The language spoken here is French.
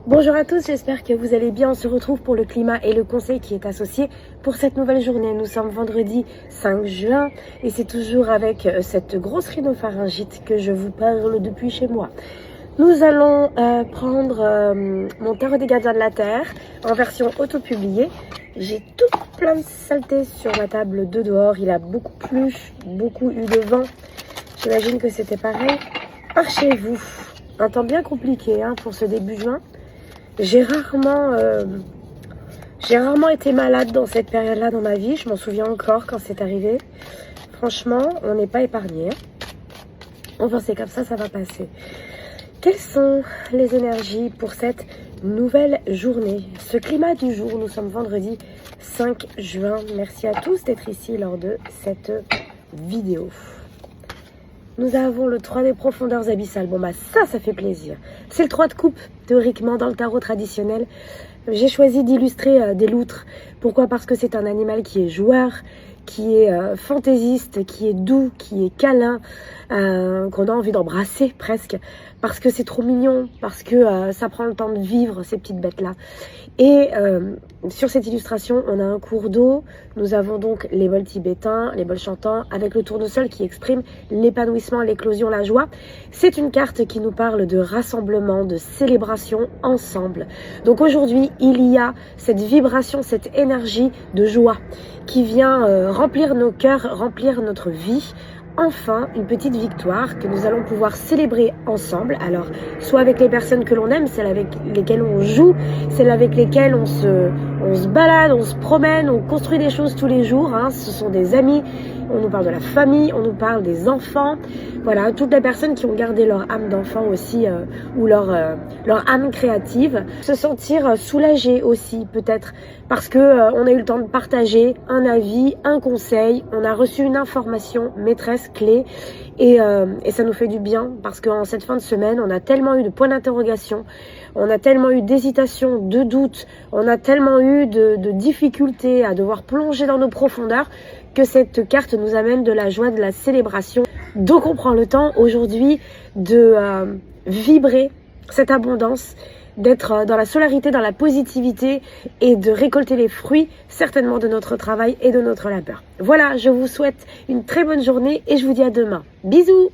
Bonjour à tous, j'espère que vous allez bien. On se retrouve pour le climat et le conseil qui est associé pour cette nouvelle journée. Nous sommes vendredi 5 juin et c'est toujours avec cette grosse rhinopharyngite que je vous parle depuis chez moi. Nous allons prendre mon tarot des gardiens de la Terre en version auto-publiée. J'ai tout plein de saletés sur ma table de dehors. Il a beaucoup plu, beaucoup eu de vent. J'imagine que c'était pareil par chez vous. Un temps bien compliqué pour ce début juin. J'ai rarement été malade dans cette période-là dans ma vie. Je m'en souviens encore quand c'est arrivé. Franchement, on n'est pas épargné. Enfin, c'est comme ça va passer. Quelles sont les énergies pour cette nouvelle journée? Ce climat du jour, nous sommes vendredi 5 juin. Merci à tous d'être ici lors de cette vidéo. Nous avons le 3 des profondeurs abyssales. Bon bah ça fait plaisir. C'est le 3 de coupe, théoriquement, dans le tarot traditionnel. J'ai choisi d'illustrer des loutres. Pourquoi? Parce que c'est un animal qui est joueur, qui est fantaisiste, qui est doux, qui est câlin, qu'on a envie d'embrasser presque, parce que c'est trop mignon, parce que ça prend le temps de vivre, ces petites bêtes-là. Et sur cette illustration, on a un cours d'eau, nous avons donc les bols tibétains, les bols chantants, avec le tournesol qui exprime l'épanouissement, l'éclosion, la joie. C'est une carte qui nous parle de rassemblement, de célébration ensemble. Donc aujourd'hui, il y a cette vibration, cette énergie de joie qui vient remplir nos cœurs, remplir notre vie. Enfin, une petite victoire que nous allons pouvoir célébrer ensemble. Alors, soit avec les personnes que l'on aime, celles avec lesquelles on joue, celles avec lesquelles on se balade, on se promène, on construit des choses tous les jours. Ce sont des amis, on nous parle de la famille, on nous parle des enfants. Voilà, toutes les personnes qui ont gardé leur âme d'enfant aussi, ou leur âme créative. Se sentir soulagé aussi, peut-être, parce que on a eu le temps de partager un avis, un conseil, on a reçu une information maîtresse, clé, et ça nous fait du bien, parce qu'en cette fin de semaine, on a tellement eu de points d'interrogation, on a tellement eu d'hésitation, de doute, on a tellement eu de difficultés à devoir plonger dans nos profondeurs, que cette carte nous amène de la joie, de la célébration. Donc on prend le temps aujourd'hui de vibrer cette abondance, d'être dans la solarité, dans la positivité et de récolter les fruits certainement de notre travail et de notre labeur. Voilà, je vous souhaite une très bonne journée et je vous dis à demain. Bisous!